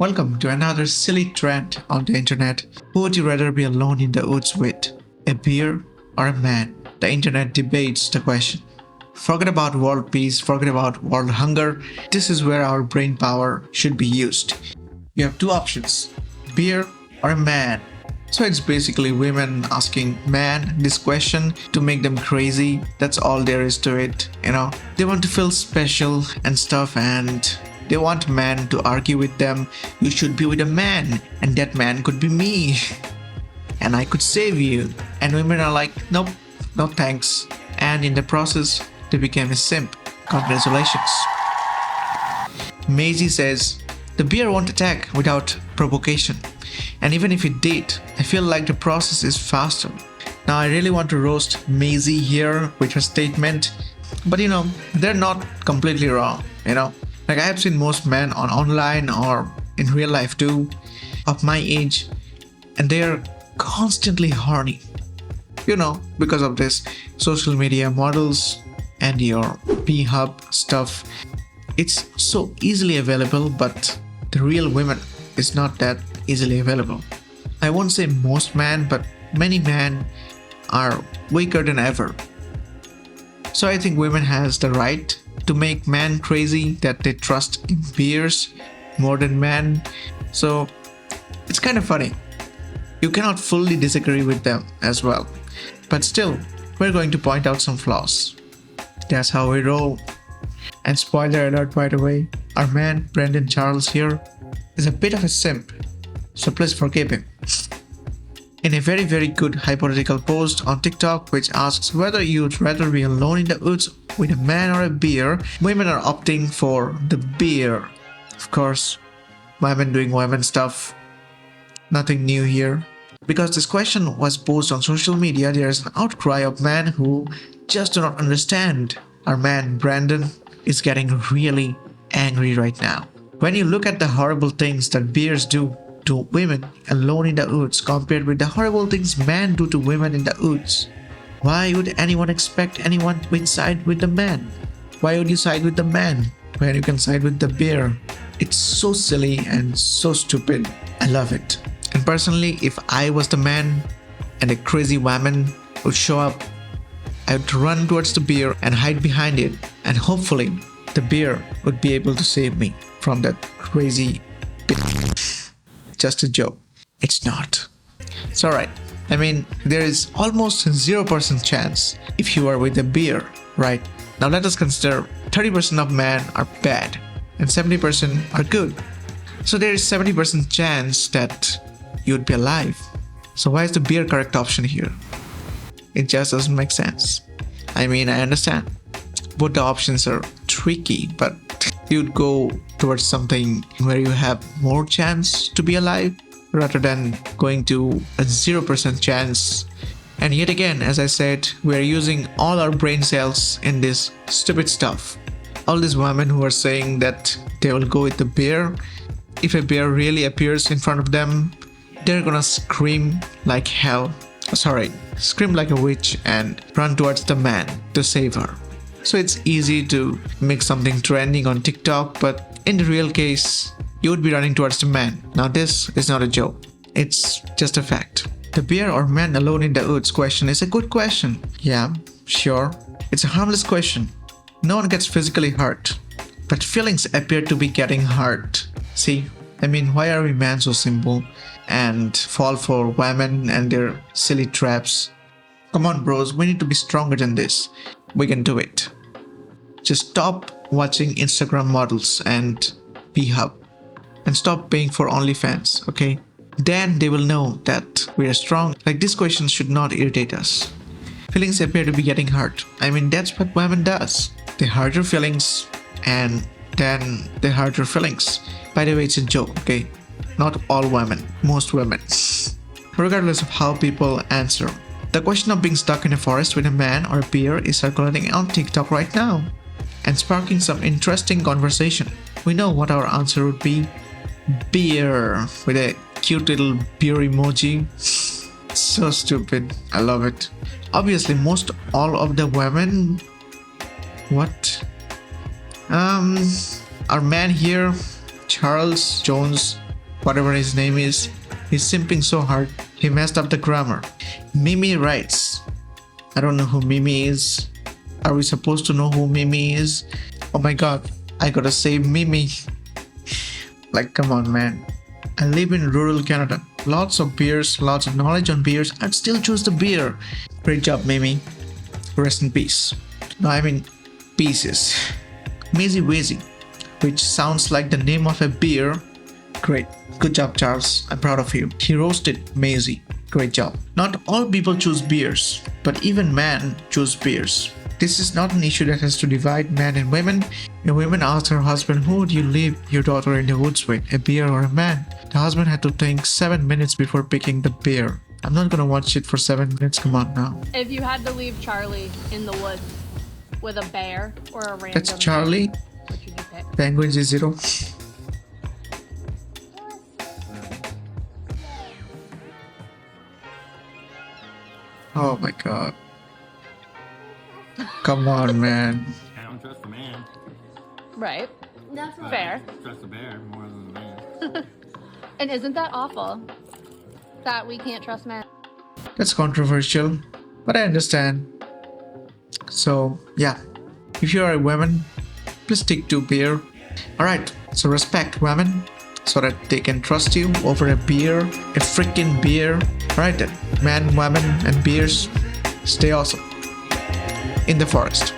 Welcome to another silly trend on the internet. Who would you rather be alone in the woods with? A bear or a man? The internet debates the question. Forget about world peace, forget about world hunger. This is where our brain power should be used. You have two options, bear or a man. So it's basically women asking man this question to make them crazy. That's all there is to it. They want to feel special and stuff, and they want man to argue with them. You should be with a man, and that man could be me. And I could save you. And women are like, nope, no thanks. And in the process, they became a simp. Congratulations. Maisie says, the bear won't attack without provocation. And even if it did, I feel like the process is faster. Now I really want to roast Maisie here with her statement. But they're not completely wrong, Like I have seen most men on online or in real life too, of my age, and they are constantly horny. Because of this social media models and your P-Hub stuff. It's so easily available, but the real women is not that easily available. I won't say most men, but many men are weaker than ever. So I think women has the right to make men crazy that they trust in bears more than men. So it's kind of funny. You cannot fully disagree with them as well. But still, we're going to point out some flaws. That's how we roll. And spoiler alert, by the way, our man Brandon Charles here is a bit of a simp. So please forgive him. In a very, very good hypothetical post on TikTok which asks whether you'd rather be alone in the woods with a man or a bear, women are opting for the bear. Of course, women doing women stuff. Nothing new here. Because this question was posed on social media, there is an outcry of men who just do not understand. Our man Brandon is getting really angry right now. When you look at the horrible things that bears do to women alone in the woods compared with the horrible things men do to women in the woods, why would anyone expect anyone to side with the man? Why would you side with the man when you can side with the bear? It's so silly and so stupid. I love it. And personally, if I was the man and a crazy woman would show up, I would run towards the bear and hide behind it, and hopefully the bear would be able to save me from that crazy bitch. Just a joke. It's not. It's alright. There is almost 0% chance if you are with a bear, right? Now let us consider 30% of men are bad and 70% are good. So there is 70% chance that you'd be alive. So why is the bear correct option here? It just doesn't make sense. I understand both the options are tricky, but you'd go towards something where you have more chance to be alive rather than going to a 0% chance. And yet again, as I said, we're using all our brain cells in this stupid stuff. All these women who are saying that they will go with the bear, if a bear really appears in front of them, they're gonna scream like hell. Scream like a witch and run towards the man to save her. So it's easy to make something trending on TikTok, but in the real case, you would be running towards the man. Now this is not a joke. It's just a fact. The bear or man alone in the woods question is a good question. Yeah, sure. It's a harmless question. No one gets physically hurt, but feelings appear to be getting hurt. See? Why are we men so simple and fall for women and their silly traps? Come on, bros, we need to be stronger than this. We can do it. Just stop watching Instagram models and P-Hub and stop paying for OnlyFans, okay? Then they will know that we are strong. Like, this question should not irritate us. Feelings appear to be getting hurt. That's what women does. They hurt your feelings and then they hurt your feelings. By the way, it's a joke, okay? Not all women, most women. Regardless of how people answer, the question of being stuck in a forest with a man or a bear is circulating on TikTok right now and sparking some interesting conversation. We know what our answer would be. Bear, with a cute little bear emoji. So stupid. I love it. Obviously, most all of the women... What? Our man here, Charles Jones, whatever his name is, he's simping so hard. He messed up the grammar. Mimi writes, I don't know who Mimi is. Are we supposed to know who Mimi is? Oh my god, I gotta save Mimi. Like, come on, man. I live in rural Canada. Lots of beers, lots of knowledge on beers. I'd still choose the beer. Great job, Mimi. Rest in peace. No, I mean pieces. Maisie Wazy, which sounds like the name of a beer. Great. Good job, Charles. I'm proud of you. He roasted Maisie. Great job. Not all people choose beers, but even men choose beers. This is not an issue that has to divide men and women. A woman asked her husband, who would you leave your daughter in the woods with, a bear or a man? The husband had to think 7 minutes before picking the bear. I'm not gonna watch it for 7 minutes, come on now. If you had to leave Charlie in the woods with a bear or a random... That's Charlie. Which would you pick? Penguins is 0. Oh my god. Come on, man. I don't trust the man. Right. That's what Fair. I trust the bear more than the man. And isn't that awful? That we can't trust men. That's controversial, but I understand. So, yeah. If you are a woman, please stick to beer. Alright, so respect women so that they can trust you over a beer, a freaking beer. Alright then, men, women, and beers, stay awesome in the forest.